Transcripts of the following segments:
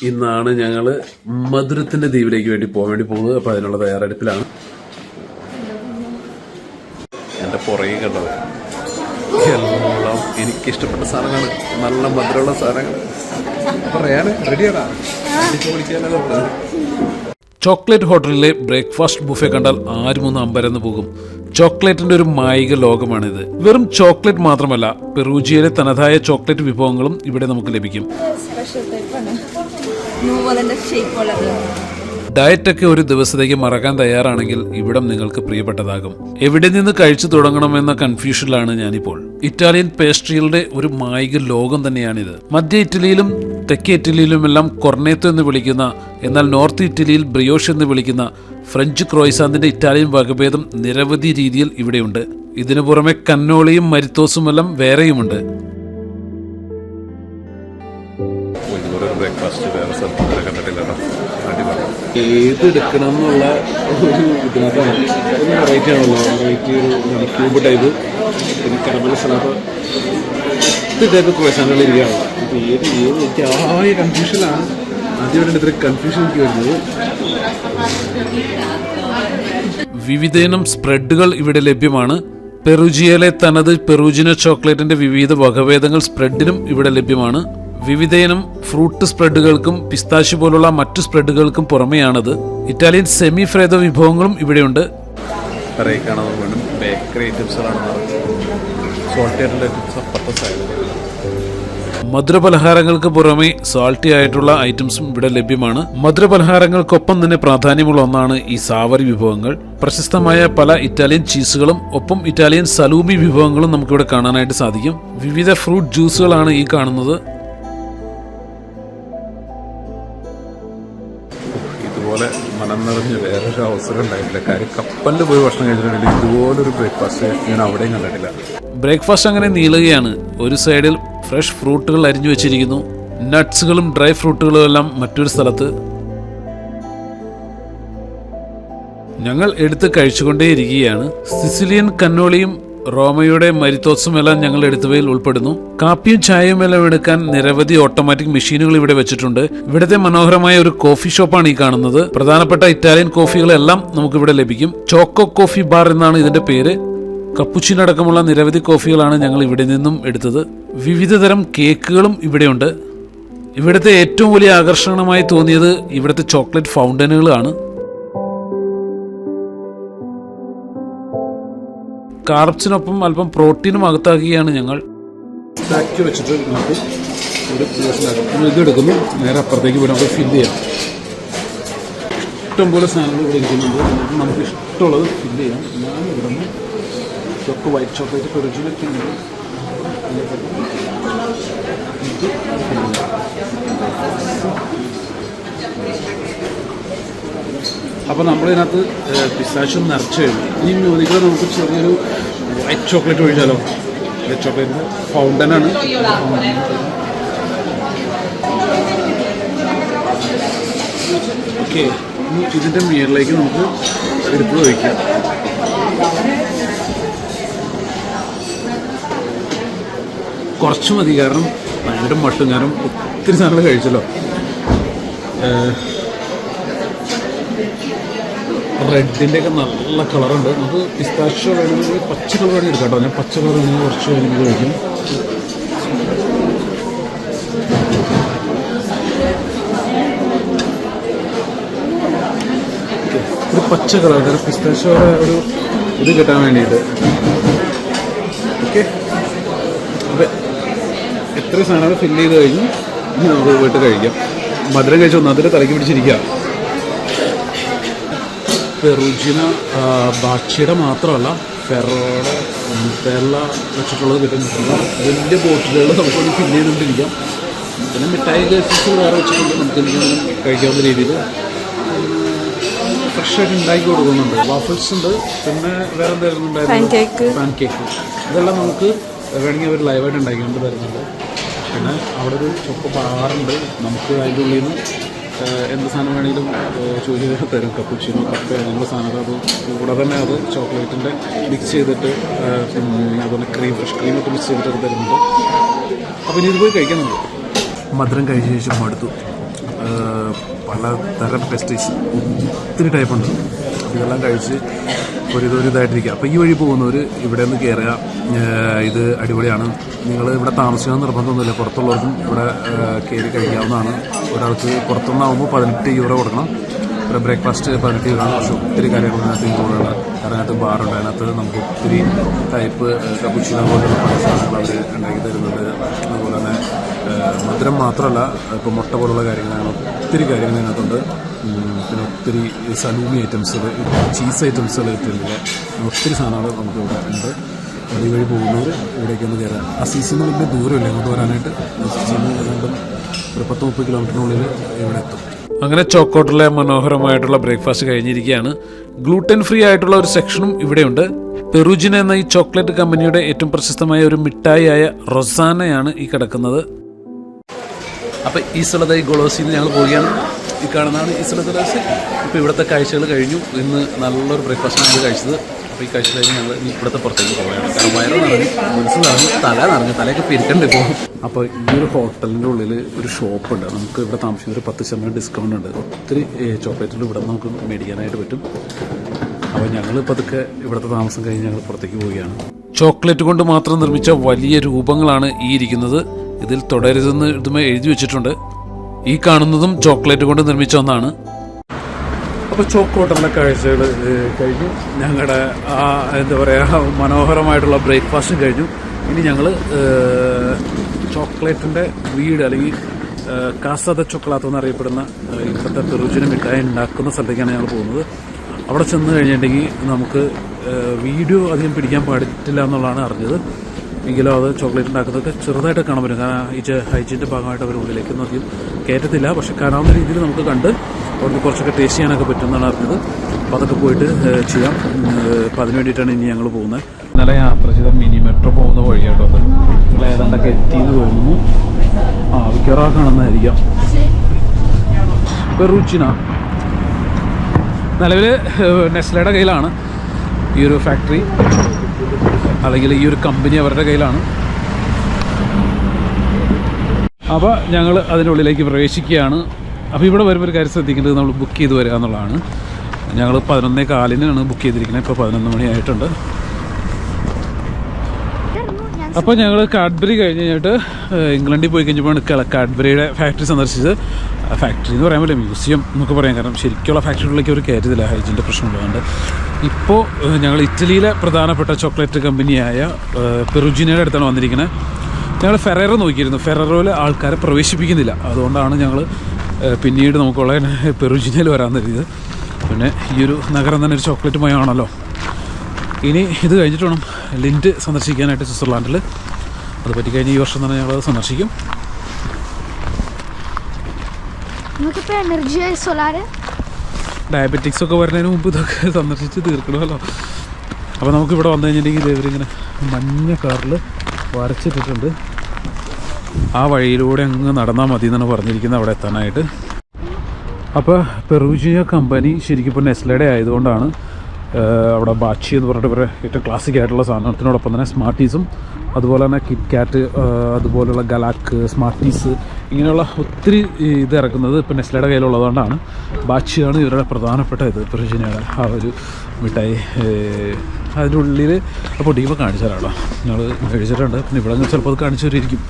ഇന്നാണ് ഞങ്ങൾ മധുരത്തിന്റെ ദ്വീപിലേക്ക് വേണ്ടി പോകാൻ വേണ്ടി പോകുന്നത്. അപ്പോൾ അതിനുള്ള തയ്യാറെടുപ്പിലാണ്. എൻ്റെ പുറകെ കണ്ടത് എല്ലാം എനിക്കിഷ്ടപ്പെട്ട സാധനങ്ങൾ, നല്ല മധുരമുള്ള സാധനങ്ങൾ. പറയാൻ റെഡിയാടാ, അടിച്ചു പൊളിക്കാനല്ലോ. ചോക്ലേറ്റ് ഹോട്ടലിലെ ബ്രേക്ക്ഫാസ്റ്റ് ബുഫേ കണ്ടാൽ ആരും ഒന്ന് അമ്പരന്ന് പോകും. ചോക്ലേറ്റിന്റെ ഒരു മായിക ലോകമാണിത്. വെറും ചോക്ലേറ്റ് മാത്രമല്ല, പെറൂജിയയിലെ തനതായ ചോക്ലേറ്റ് വിഭവങ്ങളും ഇവിടെ നമുക്ക് ലഭിക്കും. ഡയറ്റൊക്കെ ഒരു ദിവസത്തേക്ക് മറക്കാൻ തയ്യാറാണെങ്കിൽ ഇവിടം നിങ്ങൾക്ക് പ്രിയപ്പെട്ടതാകും. എവിടെ നിന്ന് കഴിച്ചു തുടങ്ങണമെന്ന കൺഫ്യൂഷനിലാണ് ഞാനിപ്പോൾ. ഇറ്റാലിയൻ പേസ്ട്രികളുടെ ഒരു മായിക ലോകം തന്നെയാണിത്. മധ്യ ഇറ്റലിയിലും തെക്കേ ഇറ്റലിയിലുമെല്ലാം കൊർണേത്തോ എന്ന് വിളിക്കുന്ന, എന്നാൽ നോർത്ത് ഇറ്റലിയിൽ ബ്രിയോഷ് എന്ന് വിളിക്കുന്ന ഫ്രഞ്ച് ക്രോയ്സാന്തിന്റെ ഇറ്റാലിയൻ വകഭേദം നിരവധി രീതിയിൽ ഇവിടെയുണ്ട്. ഇതിനു പുറമെ കന്നോളിയും മരിത്തോസുമെല്ലാം വേറെയുമുണ്ട്. ഏതെടുക്കണം എന്നുള്ള ഒരു ഇതിനകത്താണ്. ഒരു വെറൈറ്റി ആണല്ലോ, വെറൈറ്റി ഒരു ക്യൂബ് ടൈപ്പ്, പിന്നെ കരമല സലാഡ്, ഇത് ടൈപ്പ് ക്രോയ്സാനുകൾ ഇരിക്കുകയാണല്ലോ. അപ്പോൾ എനിക്ക് ആയ കൺഫ്യൂഷനാണ്. ആദ്യമായിട്ട് ഇത്ര കൺഫ്യൂഷൻ എനിക്ക് വരുന്നത്. വിവിധയിനം സ്പ്രെഡുകൾ ഇവിടെ ലഭ്യമാണ്. പെറുജിയയിലെ തനത് പെറൂജിനോ ചോക്ലേറ്റിന്റെ വിവിധ വകഭേദങ്ങൾ സ്പ്രെഡിനും ഇവിടെ ലഭ്യമാണ്. വിവിധയിനം ഫ്രൂട്ട് സ്പ്രെഡുകൾക്കും പിസ്താശി പോലുള്ള മറ്റു സ്പ്രെഡുകൾക്കും പുറമെയാണത്. ഇറ്റാലിയൻ സെമി ഫ്രേദോ വിഭവങ്ങളും ഇവിടെയുണ്ട്. മധുരപലഹാരങ്ങൾക്ക് പുറമെ സാൾട്ടി ആയിട്ടുള്ള ഐറ്റംസും ഇവിടെ ലഭ്യമാണ്. മധുരപലഹാരങ്ങൾക്കൊപ്പം തന്നെ പ്രാധാന്യമുള്ള ഒന്നാണ് ഈ സാവറി വിഭവങ്ങൾ. പ്രശസ്തമായ പല ഇറ്റാലിയൻ ചീസുകളും ഒപ്പം ഇറ്റാലിയൻ സലൂമി വിഭവങ്ങളും നമുക്കിവിടെ കാണാനായിട്ട് സാധിക്കും. വിവിധ ഫ്രൂട്ട് ജ്യൂസുകളാണ് ഈ കാണുന്നത്. ഇതുപോലെ മനം നിറഞ്ഞ് വേറൊരു അവസരം ഉണ്ടായിട്ടില്ല. കാര്യം കപ്പലിൽ പോയി ഭക്ഷണം കഴിച്ചിട്ടുണ്ടെങ്കിൽ ഇതുപോലൊരു ബ്രേക്ക്ഫാസ്റ്റ് ഞാൻ അവിടെയും കണ്ടിട്ടില്ല. ബ്രേക്ക്ഫാസ്റ്റ് അങ്ങനെ നീളുകയാണ്. ഒരു സൈഡിൽ ഫ്രഷ് ഫ്രൂട്ടുകൾ അരിഞ്ഞു വെച്ചിരിക്കുന്നു. നട്ട്സുകളും ഡ്രൈ ഫ്രൂട്ടുകളും എല്ലാം മറ്റൊരു സ്ഥലത്ത്. ഞങ്ങൾ എടുത്ത് കഴിച്ചുകൊണ്ടേയിരിക്കുകയാണ്. സിസിലിയൻ കന്നോളിയും റോമയുടെ മരിത്തോസും എല്ലാം ഞങ്ങൾ എടുത്തവയിൽ ഉൾപ്പെടുന്നു. കാപ്പിയും ചായയും എല്ലാം എടുക്കാൻ നിരവധി ഓട്ടോമാറ്റിക് മെഷീനുകൾ ഇവിടെ വെച്ചിട്ടുണ്ട്. ഇവിടുത്തെ മനോഹരമായ ഒരു കോഫി ഷോപ്പാണ് ഈ കാണുന്നത്. പ്രധാനപ്പെട്ട ഇറ്റാലിയൻ കോഫികളെല്ലാം നമുക്ക് ഇവിടെ ലഭിക്കും. ചോക്കോ കോഫി ബാർ എന്നാണ് ഇതിന്റെ പേര്. കപ്പുച്ചിനോ അടക്കമുള്ള നിരവധി കോഫികളാണ് ഞങ്ങൾ ഇവിടെ നിന്നും എടുത്തത്. വിവിധ തരം കേക്കുകളും ഇവിടെയുണ്ട്. ഇവിടുത്തെ ഏറ്റവും വലിയ ആകർഷണമായി തോന്നിയത് ഇവിടുത്തെ ചോക്ലേറ്റ് ഫൗണ്ടനുകളാണ്. കാർബ്സിനൊപ്പം അല്പം പ്രോട്ടീനും അകത്താക്കുകയാണ് ഞങ്ങൾ. ബാക്കി വെച്ചിട്ട് നമുക്ക് ഒരു ഇത് എടുക്കുന്നു, നേരെ അപ്പുറത്തേക്ക് പോയി നമുക്ക് ഫില്ല് ചെയ്യാം. ഇഷ്ടംപോലെ സാധനങ്ങൾ ഇവിടെ ഇരിക്കുന്നുണ്ട്. നമുക്ക് ഇഷ്ടമുള്ളത് ഫില്ല് ചെയ്യാം. ഞാൻ ഇവിടെ നിന്ന് ചൊക്ക് വൈറ്റ് ചോക്ലേറ്റ് പെറുജിനൊക്കെ ഉണ്ട്. അപ്പോൾ നമ്മളിതിനകത്ത് പിസ്താഷ്യം നിറച്ച് കഴിഞ്ഞു. ഈ മ്യൂസിക്കിൽ നമുക്ക് ചെറിയൊരു വൈറ്റ് ചോക്ലേറ്റ് ഒഴിച്ചാലോ? വൈറ്റ് ചോക്ലേറ്റ് ഫൗണ്ടനാണ്. ഓക്കെ, ഇതിൻ്റെ മുകളിലേക്ക് നമുക്ക് എടുത്ത് വയ്ക്കാം. കുറച്ച് മതി, കാരണം ഭയങ്കര മട്ടും, കാരണം ഒത്തിരി സാധനങ്ങൾ കഴിച്ചല്ലോ. റെഡിൻ്റെ ഒക്കെ നല്ല കളറുണ്ട്. നമുക്ക് പിസ്താഷ്യോ വേണമെങ്കിൽ പച്ച കളർ വേണമെങ്കിൽ എടുക്കാം കേട്ടോ. ഞാൻ പച്ച കളർ വേണമെങ്കിൽ കുറച്ച് വേണമെങ്കിൽ കഴിക്കും. ഒരു പച്ച കളർ, കാരണം പിസ്താഷ്യോയുടെ ഒരു ഇത് കിട്ടാൻ വേണ്ടിയിട്ട്. ഓക്കെ, അപ്പോൾ എത്ര സാധനങ്ങൾ ഫില്ല് ചെയ്ത് കഴിഞ്ഞു നമുക്ക് പോയിട്ട് കഴിക്കാം. മധുരം കഴിച്ച് ഒന്നാമത്തെ തലയ്ക്ക് പിടിച്ചിരിക്കുക. പെറുജിന ബാച്ചിയുടെ മാത്രമല്ല, ഫെറോയുടെ വെള്ള വെച്ചിട്ടുള്ളത് കിട്ടുന്നില്ല. വലിയ ബോട്ടിലുകൾ നമുക്കൊന്ന് ഫില്ല് ചെയ്തുകൊണ്ടിരിക്കാം. പിന്നെ മിഠായി കേസസ് വേറെ വെച്ചിട്ടുണ്ട്, നമുക്ക് എന്തെങ്കിലും കഴിക്കാവുന്ന രീതിയിൽ ഫ്രഷായിട്ട് ഉണ്ടാക്കി കൊടുക്കുന്നുണ്ട്. വാഫിൾസ് ഉണ്ട്, പിന്നെ വേറെ എന്തായിരുന്നു ഉണ്ടായിരുന്നു, പാൻ കേക്ക്. ഇതെല്ലാം നമുക്ക് വേണമെങ്കിൽ അവർ ലൈവായിട്ട് ഉണ്ടാക്കിക്കൊണ്ട് തരുന്നുണ്ട്. പിന്നെ അവിടെ ഒരു ചൊക്ക ബാറുണ്ട്. നമുക്ക് അതിൻ്റെ ഉള്ളിൽ നിന്ന് എന്ത് സാധനം വേണമെങ്കിലും ചോദിച്ച് തരും. കപ്പുച്ചിനോ കപ്പ അങ്ങനെയുള്ള സാധനങ്ങൾ. അത് കൂടെ തന്നെ അത് ചോക്ലേറ്റിൻ്റെ മിക്സ് ചെയ്തിട്ട്, അതുപോലെ ഫ്രഷ് ക്രീമൊക്കെ മിക്സ് ചെയ്തിട്ട് തരുന്നുണ്ട്. അപ്പോൾ ഇനി ഇത് പോയി കഴിക്കാൻ നമുക്ക്. മധുരം കഴിച്ച ശേഷം മടുത്തു. പല തരം പേസ്ട്രീസ് ഒത്തിരി ടൈപ്പുണ്ട്. ഇതെല്ലാം കഴിച്ച് ഇതായിട്ടിരിക്കുക. അപ്പോൾ ഈ വഴി പോകുന്നവർ ഇവിടെ നിന്ന് കയറുക. ഇത് അടിപൊളിയാണ്. നിങ്ങൾ ഇവിടെ താമസിക്കാൻ നിർബന്ധമൊന്നുമില്ല. പുറത്തുള്ളവർക്കും ഇവിടെ കയറി കഴിക്കാവുന്നതാണ്. ഒരാൾക്ക് പുറത്തുനിന്നാകുമ്പോൾ 18 യൂറോ കൊടുക്കണം. ഇവിടെ ബ്രേക്ക്ഫാസ്റ്റ് 18 യൂറോ. പക്ഷേ ഒത്തിരി കാര്യങ്ങൾ അതിനകത്ത് ഇൻക്ലൂഡാണ്. അതിനകത്ത് ബാറുണ്ട്. അതിനകത്ത് നമുക്ക് ഒത്തിരി ടൈപ്പ് കപ്പുച്ചിനോ പോലുള്ള പല സാധനങ്ങൾ അവർ ഉണ്ടാക്കി തരുന്നുണ്ട്. അതുപോലെ തന്നെ മധുരം മാത്രമല്ല, ഇപ്പോൾ മുട്ട പോലുള്ള കാര്യങ്ങളാണ്. ഒത്തിരി കാര്യങ്ങൾ അതിനകത്തുണ്ട്. പിന്നെ ഒത്തിരി സലൂമി ഐറ്റംസുകൾ, ചീസ് ഐറ്റംസുകൾ, ഇറ്റലിയിലെ ഒത്തിരി സാധനങ്ങൾ നമുക്ക് ഇവിടെ ഉണ്ട്. ഈ വഴി പോകുന്നവർ ഇവിടേക്ക് ഒന്ന് കയറാം. അസീസിന്ന് വലിയ ദൂരമില്ല ഇങ്ങോട്ട് വരാനായിട്ട്. അസീസിന്ന് ഏതാണ്ട് ഒരു 10-30 കിലോമീറ്ററിനുള്ളിൽ ഇവിടെ എത്തും. അങ്ങനെ ചോക്കോട്ടിലെ മനോഹരമായിട്ടുള്ള ബ്രേക്ക്ഫാസ്റ്റ് കഴിഞ്ഞിരിക്കുകയാണ്. ഗ്ലൂട്ടൻ ഫ്രീ ആയിട്ടുള്ള ഒരു സെക്ഷനും ഇവിടെയുണ്ട്. പെറൂജിന എന്ന ഈ ചോക്ലേറ്റ് കമ്പനിയുടെ ഏറ്റവും പ്രശസ്തമായ ഒരു മിഠായിയായ റൊസാനയാണ് ഈ കിടക്കുന്നത്. അപ്പോൾ ഈ സ്ഥലത്ത് ഈ ഗൊളോസിയിൽ ഞങ്ങൾ പോവുകയാണ്. ഈ കാണുന്നതാണ് ഈ സ്ഥലത്ത് ഗൊളോസി. ഇപ്പോൾ ഇവിടുത്തെ കാഴ്ചകൾ കഴിഞ്ഞു. ഇന്ന് നല്ലൊരു ബ്രേക്ക്ഫാസ്റ്റ് ഞങ്ങൾ കഴിച്ചത്. അപ്പോൾ ഈ കാഴ്ച കഴിഞ്ഞ് ഞങ്ങൾ ഇവിടുത്തെ പുറത്തേക്ക് പോവുകയാണ്. കാരണം വയറ് നിറഞ്ഞു, മനസ്സ് നിറഞ്ഞു, തലയൊക്കെ പിരിക്കണ്ട് ഇപ്പോൾ. അപ്പോൾ ഈ ഒരു ഹോട്ടലിൻ്റെ ഉള്ളിൽ ഒരു ഷോപ്പുണ്ട്. നമുക്ക് ഇവിടെ താമസിക്കുന്ന ഒരു 10% ഡിസ്കൗണ്ട് ഉണ്ട്. ഒത്തിരി ചോക്ലേറ്റുകൾ ഇവിടെ നമുക്ക് മേടിക്കാനായിട്ട് പറ്റും. അപ്പോൾ ഞങ്ങൾ പതുക്കെ ഇവിടുത്തെ താമസം കഴിഞ്ഞ് ഞങ്ങൾ പുറത്തേക്ക് പോവുകയാണ്. ചോക്ലേറ്റ് കൊണ്ട് മാത്രം നിർമ്മിച്ച വലിയ രൂപങ്ങളാണ് ഈ ഇരിക്കുന്നത്. ഇതിൽ തുടരുതെന്ന് ഇതുമേ എഴുതി വെച്ചിട്ടുണ്ട്. ഈ കാണുന്നതും ചോക്ലേറ്റ് കൊണ്ട് നിർമ്മിച്ച ഒന്നാണ്. അപ്പോൾ ചോക്കോട്ടറിൻ്റെ കാഴ്ചകൾ കഴിഞ്ഞു. ഞങ്ങളുടെ എന്താ പറയുക, മനോഹരമായിട്ടുള്ള ബ്രേക്ക്ഫാസ്റ്റും കഴിഞ്ഞു. ഇനി ഞങ്ങൾ ചോക്ലേറ്റിൻ്റെ വീട് അല്ലെങ്കിൽ കാസ ദ ചോക്ലാത്ത് എന്നറിയപ്പെടുന്ന ഇപ്പോഴത്തെ പെറൂജിന മിഠായി ഉണ്ടാക്കുന്ന സ്ഥലത്തേക്കാണ് ഞങ്ങൾ പോകുന്നത്. അവിടെ ചെന്ന് കഴിഞ്ഞിട്ടുണ്ടെങ്കിൽ നമുക്ക് വീഡിയോ അധികം പിടിക്കാൻ പാടില്ല എന്നുള്ളതാണ് അറിഞ്ഞത്. എങ്കിലും അത് ചോക്ലേറ്റ് ഉണ്ടാക്കുന്നതൊക്കെ ചെറുതായിട്ട് കാണാൻ പറ്റും. കാരണം ഈ ഹൈജീൻ്റെ ഭാഗമായിട്ട് അവർ ഉള്ളിലേക്കൊന്നും അധികം കയറ്റത്തില്ല. പക്ഷെ കാണാവുന്ന രീതിയിൽ നമുക്ക് കണ്ട് അവിടുന്ന് കുറച്ചൊക്കെ ടേസ്റ്റ് ചെയ്യാനൊക്കെ പറ്റുമെന്നാണ് അറിഞ്ഞത്. അപ്പോൾ അതൊക്കെ പോയിട്ട് ചെയ്യാം. അപ്പോൾ അതിന് വേണ്ടിയിട്ടാണ് ഇനി ഞങ്ങൾ പോകുന്നത്. ഇന്നലെ യാത്ര ചെയ്ത മിനി മെട്രോ പോകുന്ന വഴിയാട്ടോ അത്. നിങ്ങൾ ഏതാണ്ടൊക്കെ എത്തിയെന്ന് തോന്നുന്നു. വിക്കറാ കാണുന്നതായിരിക്കാം. പെറൂജിന നിലവിൽ നെസ്ലയുടെ കയ്യിലാണ് ഈ ഒരു ഫാക്ടറി, അല്ലെങ്കിൽ ഈ ഒരു കമ്പനി അവരുടെ കയ്യിലാണ്. അപ്പോൾ ഞങ്ങൾ അതിനുള്ളിലേക്ക് പ്രവേശിക്കുകയാണ്. അപ്പോൾ ഇവിടെ വരുമ്പോൾ ഒരു കാര്യം ശ്രദ്ധിക്കേണ്ടത്, നമ്മൾ ബുക്ക് ചെയ്ത് വരിക എന്നുള്ളതാണ്. ഞങ്ങൾ 11:15 ബുക്ക് ചെയ്തിരിക്കുന്നത്. ഇപ്പോൾ 11 മണിയായിട്ടുണ്ട്. അപ്പോൾ ഞങ്ങൾ കാഡ്ബറി കഴിഞ്ഞ് കഴിഞ്ഞിട്ട് ഇംഗ്ലണ്ടിൽ പോയി കഴിഞ്ഞപ്പോൾ കാഡ്ബറിയുടെ ഫാക്ടറി സന്ദർശിച്ചത്. ഫാക്ടറി എന്ന് പറയാൻ പറ്റില്ല, മ്യൂസിയം എന്നൊക്കെ പറയാം. കാരണം ശരിക്കുള്ള ഫാക്ടറികളിലേക്ക് അവർ കയറ്റത്തില്ല, ഹൈജീൻ്റെ പ്രശ്നമുള്ളതുകൊണ്ട്. ഇപ്പോൾ ഞങ്ങൾ ഇറ്റലിയിലെ പ്രധാനപ്പെട്ട ചോക്ലേറ്റ് കമ്പനിയായ പെറൂജിനയുടെ അടുത്താണ് വന്നിരിക്കുന്നത്. ഞങ്ങൾ ഫെറേറോ നോക്കിയിരുന്നു. ഫെറേറോയിൽ ആൾക്കാരെ പ്രവേശിപ്പിക്കുന്നില്ല. അതുകൊണ്ടാണ് ഞങ്ങൾ പിന്നീട് നമുക്കുള്ള പെറൂജിനയിൽ വരാൻ തരുന്നത്. പിന്നെ ഈ ഒരു നഗരം തന്നെ ഒരു ചോക്ലേറ്റ് മയമാണല്ലോ. ഇനി ഇത് കഴിഞ്ഞിട്ട് വേണം ലിൻഡ് സന്ദർശിക്കാനായിട്ട് സ്വിറ്റ്സർലാൻഡിൽ. അത് പറ്റി കഴിഞ്ഞ് ഈ വർഷം തന്നെ ഞങ്ങളത് സന്ദർശിക്കും. ഡയബറ്റിക്സ് ഒക്കെ വരുന്നതിന് മുമ്പ് ഇതൊക്കെ സന്ദർശിച്ച് തീർക്കണമല്ലോ. അപ്പോൾ നമുക്കിവിടെ വന്നു കഴിഞ്ഞിട്ടുണ്ടെങ്കിൽ ഇവരിങ്ങനെ മഞ്ഞ കാറിൽ വരച്ചിട്ടിട്ടുണ്ട്. ആ വഴിയിലൂടെ അങ്ങ് നടന്നാൽ മതി എന്നാണ് പറഞ്ഞിരിക്കുന്നത് അവിടെ എത്താനായിട്ട്. അപ്പോൾ പെറൂജിന കമ്പനി ശരിക്കും ഇപ്പോൾ നെസ്ലയുടെ ആയതുകൊണ്ടാണ് അവിടെ ബാച്ചി എന്ന് പറഞ്ഞിട്ട് ഇവരുടെ ഏറ്റവും ക്ലാസിക് ആയിട്ടുള്ള സാധനത്തിനോടൊപ്പം തന്നെ സ്മാർട്ടീസും അതുപോലെ തന്നെ കിറ്റ് കാറ്റ് അതുപോലുള്ള ഗലാക്ക് സ്മാർട്ടീസ് ഇങ്ങനെയുള്ള ഒത്തിരി ഇത് ഇറക്കുന്നത് ഇപ്പോൾ നെസ്ലയുടെ കയ്യിലുള്ളതുകൊണ്ടാണ്. ബാച്ചിയാണ് ഇവരുടെ പ്രധാനപ്പെട്ട ഇത് പെറൂജിനയുടെ ആ ഒരു മിഠായി. അതിൻ്റെ ഉള്ളിൽ അപ്പോൾ ടീമൊക്കെ കാണിച്ചു തരാം. ഞങ്ങൾ കഴിച്ചിട്ടുണ്ട്. പിന്നെ ഇവിടെ ചിലപ്പോൾ അത് കാണിച്ചു തരുമായിരിക്കും.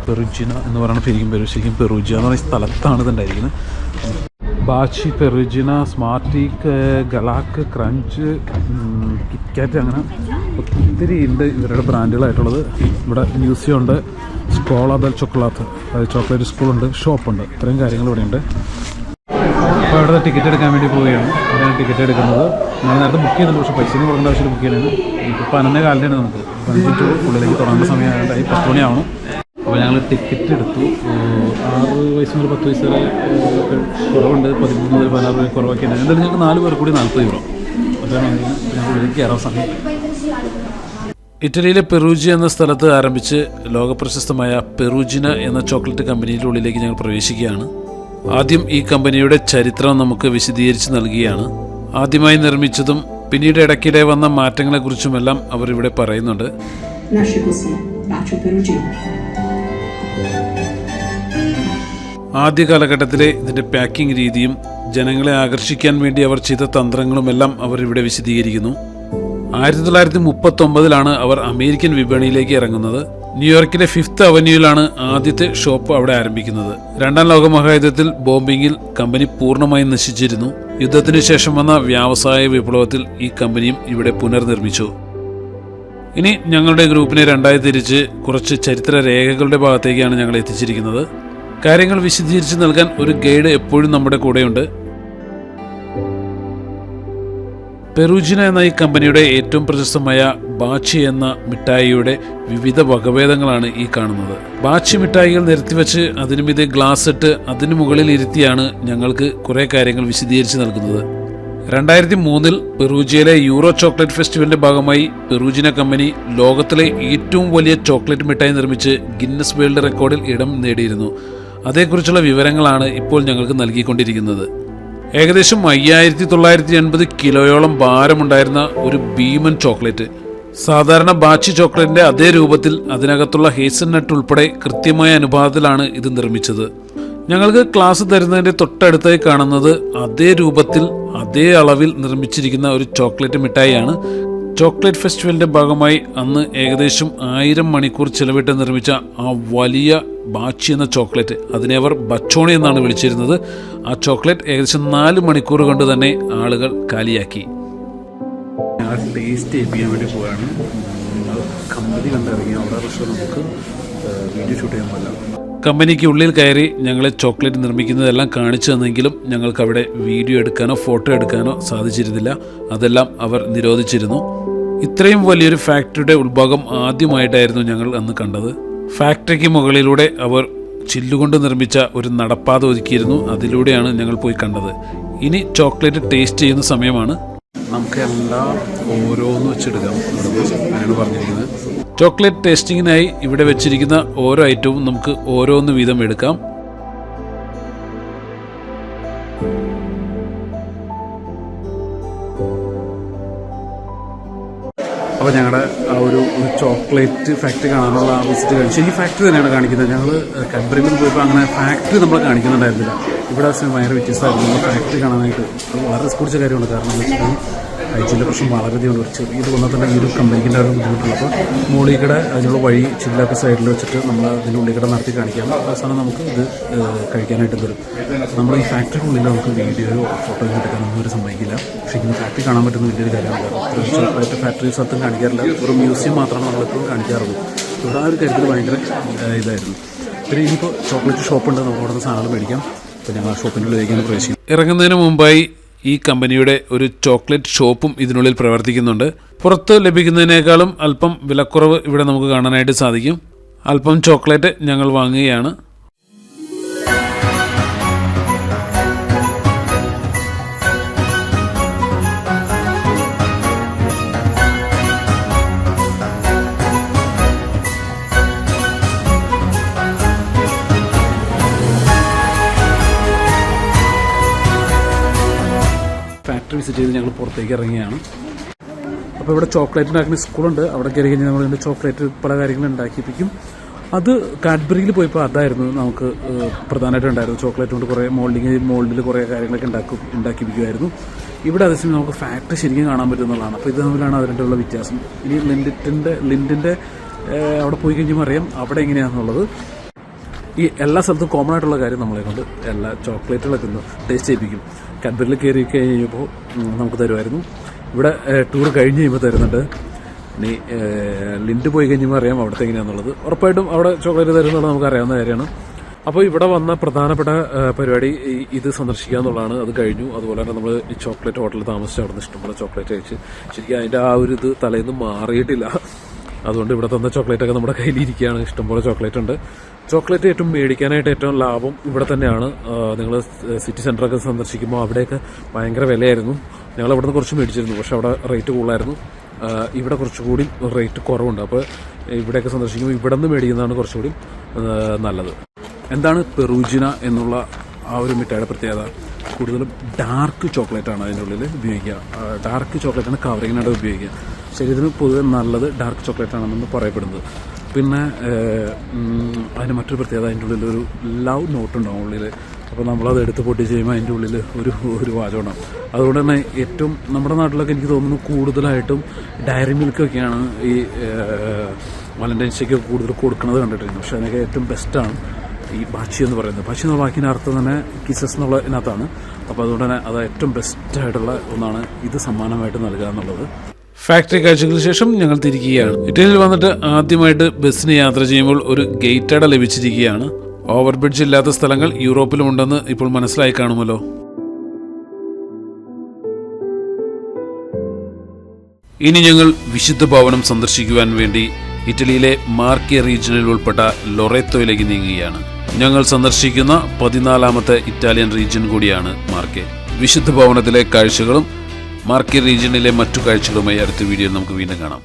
പെറൂജിന എന്ന് പറയുന്ന ശരിക്കും പെറൂജിയ എന്ന് പറയുന്ന സ്ഥലത്താണ് ഇതുണ്ടായിരിക്കുന്നത്. ബാച്ചി, പെറൂജിന, സ്മാർട്ടിക്, ഗലാക്ക്, ക്രഞ്ച്, കിറ്റ്കാറ്റ്, അങ്ങനെ ഒത്തിരി ഉണ്ട് ഇവരുടെ ബ്രാൻഡുകളായിട്ടുള്ളത്. ഇവിടെ മ്യൂസിയം ഉണ്ട്, സ്കോള ദൽ ചോക്ലാത്ത്, അതായത് ചോക്ലേറ്റ് സ്കൂളുണ്ട്, ഷോപ്പുണ്ട്. ഇത്രയും കാര്യങ്ങൾ ഇവിടെയുണ്ട്. അപ്പോൾ ഇവിടുത്തെ ടിക്കറ്റ് എടുക്കാൻ വേണ്ടി പോവുകയാണ്. അതാണ് ടിക്കറ്റ് എടുക്കുന്നത്. ഞാൻ നേരത്തെ ബുക്ക് ചെയ്തിട്ടുണ്ട്, പക്ഷേ പൈസ കൊടുക്കേണ്ട ആവശ്യമില്ല. ബുക്ക് ചെയ്യുന്നത് ഇപ്പോൾ 11:15 നമുക്ക് 15 ഉള്ളിലേക്ക് തുടങ്ങുന്ന സമയമായിട്ടായി 10 മണിയാവണം. അപ്പോൾ ഞങ്ങൾ ടിക്കറ്റ് എടുത്തു. 6 വയസ്സ് മുതൽ 10 വയസ്സ് വരെ കുറവുണ്ട്, 13 മുതൽ 16 കുറവൊക്കെ ഉണ്ട്. എന്തായാലും ഞങ്ങൾക്ക് 4 പേർ കൂടി 40 യൂറോ. അതാണ് ഞങ്ങൾ ഉള്ളിലേക്ക് കയറാൻ സമയം. ഇറ്റലിയിലെ പെറൂജി എന്ന സ്ഥലത്ത് ആരംഭിച്ച് ലോകപ്രശസ്തമായ പെറൂജിന എന്ന ചോക്ലേറ്റ് കമ്പനിയുടെ ഉള്ളിലേക്ക് ഞങ്ങൾ പ്രവേശിക്കുകയാണ്. ആദ്യം ഈ കമ്പനിയുടെ ചരിത്രം നമുക്ക് വിശദീകരിച്ച് നൽകുകയാണ്. ആദ്യമായി നിർമ്മിച്ചതും പിന്നീട് ഇടയ്ക്കിടെ വന്ന മാറ്റങ്ങളെക്കുറിച്ചുമെല്ലാം അവർ ഇവിടെ പറയുന്നുണ്ട്. ആദ്യ കാലഘട്ടത്തിലെ ഇതിന്റെ പാക്കിംഗ് രീതിയും ജനങ്ങളെ ആകർഷിക്കാൻ വേണ്ടി അവർ ചെയ്ത തന്ത്രങ്ങളുമെല്ലാം അവർ ഇവിടെ വിശദീകരിക്കുന്നു. 1939 അവർ അമേരിക്കൻ വിപണിയിലേക്ക് ഇറങ്ങുന്നത്. ന്യൂയോർക്കിലെ 5th അവന്യൂവിലാണ് ആദ്യത്തെ ഷോപ്പ് അവിടെ ആരംഭിക്കുന്നത്. രണ്ടാം ലോകമഹായുദ്ധത്തിൽ ബോംബിങ്ങിൽ കമ്പനി പൂർണ്ണമായും നശിച്ചിരുന്നു. യുദ്ധത്തിനു ശേഷം വന്ന വ്യാവസായ വിപ്ലവത്തിൽ ഈ കമ്പനിയും ഇവിടെ പുനർനിർമ്മിച്ചു. ഇനി ഞങ്ങളുടെ ഗ്രൂപ്പിനെ രണ്ടായി തിരിച്ച് കുറച്ച് ചരിത്ര രേഖകളുടെ ഭാഗത്തേക്കാണ് ഞങ്ങൾ എത്തിച്ചിരിക്കുന്നത്. കാര്യങ്ങൾ വിശദീകരിച്ച് നൽകാൻ ഒരു ഗൈഡ് എപ്പോഴും നമ്മുടെ കൂടെയുണ്ട്. പെറൂജിന എന്ന ഈ കമ്പനിയുടെ ഏറ്റവും പ്രശസ്തമായ ബാച്ചി എന്ന മിഠായിയുടെ വിവിധ വകഭേദങ്ങളാണ് ഈ കാണുന്നത്. ബാച്ചി മിഠായികൾ നിരത്തിവെച്ച് അതിനുമീതെ ഗ്ലാസ് ഇട്ട് അതിനു മുകളിൽ ഇരുത്തിയാണ് ഞങ്ങൾക്ക് കുറെ കാര്യങ്ങൾ വിശദീകരിച്ച് നൽകുന്നത്. 2003 പെറൂജിയയിലെ യൂറോ ചോക്ലേറ്റ് ഫെസ്റ്റിവലിന്റെ ഭാഗമായി പെറൂജിന കമ്പനി ലോകത്തിലെ ഏറ്റവും വലിയ ചോക്ലേറ്റ് മിഠായി നിർമ്മിച്ച് ഗിന്നസ് വേൾഡ് റെക്കോർഡിൽ ഇടം നേടിയിരുന്നു. അതേക്കുറിച്ചുള്ള വിവരങ്ങളാണ് ഇപ്പോൾ ഞങ്ങൾക്ക് നൽകിക്കൊണ്ടിരിക്കുന്നത്. ഏകദേശം 5980 കിലോയോളം ഭാരമുണ്ടായിരുന്ന ഒരു ഭീമൻ ചോക്ലേറ്റ്. സാധാരണ ബാച്ചി ചോക്ലേറ്റിന്റെ അതേ രൂപത്തിൽ അതിനകത്തുള്ള ഹേസൽനട്ട് ഉൾപ്പെടെ കൃത്യമായ അനുപാതത്തിലാണ് ഇത് നിർമ്മിച്ചത്. ഞങ്ങൾക്ക് ക്ലാസ് തരുന്നതിന്റെ തൊട്ടടുത്തായി കാണുന്നത് അതേ രൂപത്തിൽ അതേ അളവിൽ നിർമ്മിച്ചിരിക്കുന്ന ഒരു ചോക്ലേറ്റ് മിഠായിയാണ്. ചോക്ലേറ്റ് ഫെസ്റ്റിവലിന്റെ ഭാഗമായി അന്ന് ഏകദേശം 1000 മണിക്കൂർ ചെലവിട്ട് നിർമ്മിച്ച ആ വലിയ ബാച്ചി എന്ന ചോക്ലേറ്റ്, അതിനെ അവർ ബച്ചോണി എന്നാണ് വിളിച്ചിരുന്നത്. ആ ചോക്ലേറ്റ് ഏകദേശം 4 മണിക്കൂർ കൊണ്ട് തന്നെ ആളുകൾ കാലിയാക്കി. ടേസ്റ്റ് ചെയ്യിപ്പിക്കാൻ വേണ്ടി പോവാണ്. കമ്പനി കണ്ടിറങ്ങി അവിടെ പക്ഷേ നമുക്ക് വീഡിയോ ഷൂട്ട് ചെയ്യാൻ പറ്റില്ല. കമ്പനിക്ക് ഉള്ളിൽ കയറി ഞങ്ങളെ ചോക്ലേറ്റ് നിർമ്മിക്കുന്നതെല്ലാം കാണിച്ചു തന്നെങ്കിലും ഞങ്ങൾക്ക് അവിടെ വീഡിയോ എടുക്കാനോ ഫോട്ടോ എടുക്കാനോ സാധിച്ചിരുന്നില്ല. അതെല്ലാം അവർ നിരോധിച്ചിരുന്നു. ഇത്രയും വലിയൊരു ഫാക്ടറിയുടെ ഉൾഭാഗം ആദ്യമായിട്ടായിരുന്നു ഞങ്ങൾ അന്ന് കണ്ടത്. ഫാക്ടറിക്ക് മുകളിലൂടെ അവർ ചില്ലുകൊണ്ട് നിർമ്മിച്ച ഒരു നടപ്പാത ഒരുക്കിയിരുന്നു. അതിലൂടെയാണ് ഞങ്ങൾ പോയി കണ്ടത്. ഇനി ചോക്ലേറ്റ് ടേസ്റ്റ് ചെയ്യുന്ന സമയമാണ്. നമുക്ക് എല്ലാം ഓരോന്ന് വെച്ചെടുക്കാം അങ്ങനെയാണ് പറഞ്ഞിരിക്കുന്നത്. ചോക്ലേറ്റ് ടേസ്റ്റിങ്ങിനായി ഇവിടെ വെച്ചിരിക്കുന്ന ഓരോ ഐറ്റവും നമുക്ക് ഓരോന്ന് വീതം എടുക്കാം. അപ്പോൾ ഞങ്ങളുടെ ആ ഒരു ചോക്ലേറ്റ് ഫാക്ടറി കാണാനുള്ള ആ വിസിറ്റ് കഴിച്ചു. ഈ ഫാക്ടറി തന്നെയാണ് കാണിക്കുന്നത്. ഞങ്ങൾ കബ്രിമിൽ പോയപ്പോൾ അങ്ങനെ ഫാക്ടറി നമ്മളെ കാണിക്കുന്നുണ്ടായിരുന്നില്ല. ഇവിടെ ഭയങ്കര വ്യത്യസ്തമായിരുന്നു. നമ്മൾ ഫാക്ടറി കാണാനായിട്ട് അത് വളരെ റിസ്ക് പിടിച്ച കാര്യമാണ്. കാരണം എന്ന് വെച്ചിട്ടുണ്ടെങ്കിൽ ഹൈജീൻ്റെ പ്രശ്നം വളരെയധികം ഉണ്ട്. ഒരു ചെറിയത് വന്നാൽ തന്നെ ഈ ഒരു കമ്പനിക്കിൻ്റെ ഒരു ബുദ്ധിമുട്ടുള്ളൂ. അപ്പോൾ മുകളിൽക്കടെ അതിനുള്ള വഴി ചില്ലൊക്കെ സൈഡിൽ വെച്ചിട്ട് നമ്മൾ അതിൻ്റെ ഉള്ളിൽക്കടെ നടത്തി കാണിക്കാം. അവസാനം നമുക്ക് ഇത് കഴിക്കാനായിട്ട് തരും. നമ്മൾ ഈ ഫാക്ടറിക്കുള്ളിൽ നമുക്ക് വീഡിയോയോ ഫോട്ടോയോ എടുക്കാനൊന്നും ഒരു സമ്മതിക്കില്ല. പക്ഷേ ഇങ്ങനെ ഫാക്ടറി കാണാൻ പറ്റുന്ന വലിയൊരു കാര്യമാണ്. ചോക്ലേറ്റ് ഫാക്ടറി സ്ഥലത്തും കാണിക്കാറില്ല. ഒരു മ്യൂസിയം മാത്രമാണ് നമ്മളിപ്പോൾ കാണിക്കാറുള്ളൂ. ഇവിടെ ആ ഒരു കാര്യത്തിൽ ഭയങ്കര ഇതായിരുന്നു. പിന്നെ ഇനിയിപ്പോൾ ചോക്ലേറ്റ് ഷോപ്പുണ്ട്, നമുക്ക് അവിടെ നിന്ന് സാധനങ്ങൾ മേടിക്കാം. അപ്പോൾ ഞങ്ങൾ ആ ഷോപ്പിൻ്റെ ഉള്ളിലേക്കാണ് പ്രവേശിക്കും. ഇറങ്ങുന്നതിന് മുമ്പായി ഈ കമ്പനിയുടെ ഒരു ചോക്ലേറ്റ് ഷോപ്പും ഇതിനുള്ളിൽ പ്രവർത്തിക്കുന്നുണ്ട്. പുറത്ത് ലഭിക്കുന്നതിനേക്കാളും അല്പം വിലക്കുറവ് ഇവിടെ നമുക്ക് കാണാനായിട്ട് സാധിക്കും. അല്പം ചോക്ലേറ്റ് ഞങ്ങൾ വാങ്ങുകയാണ്. ഫാക്ടറി വിസിറ്റ് ചെയ്ത് ഞങ്ങൾ പുറത്തേക്ക് ഇറങ്ങിയാണ്. അപ്പോൾ ഇവിടെ ചോക്ലേറ്റ് ഉണ്ടാക്കുന്ന സ്കൂളുണ്ട്. അവിടെ കയറി കഴിഞ്ഞാൽ നമ്മൾ ചോക്ലേറ്റ് പല കാര്യങ്ങളും ഉണ്ടാക്കിപ്പിക്കും. അത് കാഡ്ബറിയിൽ പോയപ്പോൾ അതായിരുന്നു നമുക്ക് പ്രധാനമായിട്ട് ഉണ്ടായിരുന്നു. ചോക്ലേറ്റ് കൊണ്ട് കുറേ മോൾഡിൽ കുറേ കാര്യങ്ങളൊക്കെ ഉണ്ടാക്കിപ്പിക്കുമായിരുന്നു. ഇവിടെ അതേസമയം നമുക്ക് ഫാക്ടറി ശരിക്കും കാണാൻ പറ്റുന്നതാണ്. അപ്പോൾ ഇത് തമ്മിലാണ് അതിനുള്ള വ്യത്യാസം. ഇനി ലിൻഡിൻ്റെ അവിടെ പോയി കഴിഞ്ഞാൽ അറിയാം അവിടെ എങ്ങനെയാണെന്നുള്ളത്. ഈ എല്ലാ സ്ഥലത്തും കോമൺ ആയിട്ടുള്ള കാര്യം നമ്മളെ കൊണ്ട് എല്ലാ ചോക്ലേറ്റുകളൊക്കെ ഒന്ന് ടേസ്റ്റ് ചെയ്യിപ്പിക്കും. കാഡ്ബറിയിൽ കയറി കഴിഞ്ഞപ്പോൾ നമുക്ക് തരുമായിരുന്നു. ഇവിടെ ടൂർ കഴിഞ്ഞ് കഴിയുമ്പോൾ തരുന്നുണ്ട്. ഇനി ലിൻഡ് പോയി കഴിഞ്ഞപ്പോൾ അറിയാം അവിടുത്തെ എങ്ങനെയാണെന്നുള്ളത്. ഉറപ്പായിട്ടും അവിടെ ചോക്ലേറ്റ് തരുന്നുള്ളത് നമുക്ക് അറിയാവുന്ന കാര്യമാണ്. അപ്പോൾ ഇവിടെ വന്ന പ്രധാനപ്പെട്ട പരിപാടി ഇത് സന്ദർശിക്കുക എന്നുള്ളതാണ്. അത് കഴിഞ്ഞു. അതുപോലെ തന്നെ നമ്മൾ ഈ ചോക്ലേറ്റ് ഹോട്ടലിൽ താമസിച്ച് അവിടെ നിന്ന് ഇഷ്ടംപോലെ ചോക്ലേറ്റ് കഴിച്ച് ശരിക്കും അതിൻ്റെ ആ ഒരു ഇത് തലേന്ന് മാറിയിട്ടില്ല. അതുകൊണ്ട് ഇവിടെ തന്ന ചോക്ലേറ്റൊക്കെ നമ്മുടെ കയ്യിലിരിക്കുകയാണ്. ഇഷ്ടംപോലെ ചോക്ലേറ്റ് ഉണ്ട്. ചോക്ലേറ്റ് ഏറ്റവും മേടിക്കാനായിട്ട് ഏറ്റവും ലാഭം ഇവിടെ തന്നെയാണ്. നിങ്ങൾ സിറ്റി സെൻറ്ററൊക്കെ സന്ദർശിക്കുമ്പോൾ അവിടെയൊക്കെ ഭയങ്കര വിലയായിരുന്നു. ഞങ്ങൾ അവിടെ നിന്ന് കുറച്ച് മേടിച്ചിരുന്നു. പക്ഷേ അവിടെ റേറ്റ് കൂടുതലായിരുന്നു. ഇവിടെ കുറച്ചുകൂടി റേറ്റ് കുറവുണ്ട്. അപ്പോൾ ഇവിടെയൊക്കെ സന്ദർശിക്കുമ്പോൾ ഇവിടെ നിന്ന് മേടിക്കുന്നതാണ് കുറച്ചുകൂടി നല്ലത്. എന്താണ് പെറൂജിന എന്നുള്ള ആ ഒരു മിഠായിയുടെ പ്രത്യേകത? കൂടുതലും ഡാർക്ക് ചോക്ലേറ്റാണ് അതിൻ്റെ ഉള്ളിൽ ഉപയോഗിക്കുക. ഡാർക്ക് ചോക്ലേറ്റാണ് കവറിങ്ങിനായിട്ട് ഉപയോഗിക്കുക. ശരീരത്തിന് പൊതുവെ നല്ലത് ഡാർക്ക് ചോക്ലേറ്റ് ആണെന്ന് പറയപ്പെടുന്നത്. പിന്നെ അതിന് മറ്റൊരു പ്രത്യേകത, അതിൻ്റെ ഉള്ളിലൊരു ലവ് നോട്ടുണ്ടാവും ഉള്ളിൽ. അപ്പോൾ നമ്മളത് എടുത്ത് പൊട്ടിച്ച് കഴിയുമ്പോൾ അതിൻ്റെ ഉള്ളിൽ ഒരു വാചകമുണ്ടാകും. അതുകൊണ്ട് തന്നെ ഏറ്റവും നമ്മുടെ നാട്ടിലൊക്കെ എനിക്ക് തോന്നുന്നു കൂടുതലായിട്ടും ഡയറി മിൽക്കൊക്കെയാണ് ഈ വാലന്റൈൻസ് ഡേക്ക് കൂടുതൽ കൊടുക്കുന്നത് കണ്ടിട്ടുണ്ട്. പക്ഷേ അതിനൊക്കെ ഏറ്റവും ബെസ്റ്റാണ് ഈ ബാച്ചി എന്ന് പറയുന്നത്. ബാച്ചി എന്ന വാക്കിൻ്റെ അർത്ഥം തന്നെ കിസസ് എന്നുള്ളതിനകത്താണ്. അപ്പോൾ അതുകൊണ്ട് തന്നെ അത് ഏറ്റവും ബെസ്റ്റായിട്ടുള്ള ഒന്നാണ് ഇത് സമ്മാനമായിട്ട് നൽകുക എന്നുള്ളത്. ഫാക്ടറി കാഴ്ചകൾക്ക് ശേഷം ഞങ്ങൾ തിരിക്കുകയാണ്. ഇറ്റലിയിൽ വന്നിട്ട് ആദ്യമായിട്ട് ബസ്സിന് യാത്ര ചെയ്യുമ്പോൾ ഒരു ഗേറ്റ് അട ലഭിച്ചിരിക്കുകയാണ്. ഓവർ ബ്രിഡ്ജ് ഇല്ലാത്ത സ്ഥലങ്ങൾ യൂറോപ്പിലും ഉണ്ടെന്ന് ഇപ്പോൾ മനസ്സിലായി കാണുമല്ലോ. ഇനി ഞങ്ങൾ വിശുദ്ധ ഭവനം സന്ദർശിക്കുവാൻ വേണ്ടി ഇറ്റലിയിലെ മാർക്കെ റീജിയനിൽ ഉൾപ്പെട്ട ലൊറേത്തോയിലേക്ക് നീങ്ങുകയാണ്. ഞങ്ങൾ സന്ദർശിക്കുന്ന 14ാമത്തെ ഇറ്റാലിയൻ റീജിയൻ കൂടിയാണ് മാർക്കെ. വിശുദ്ധ ഭവനത്തിലെ കാഴ്ചകളും മാർക്കെ റീജിയനിലെ മറ്റു കാഴ്ചകളുമായി അടുത്ത വീഡിയോയിൽ നമുക്ക് വീണ്ടും കാണാം.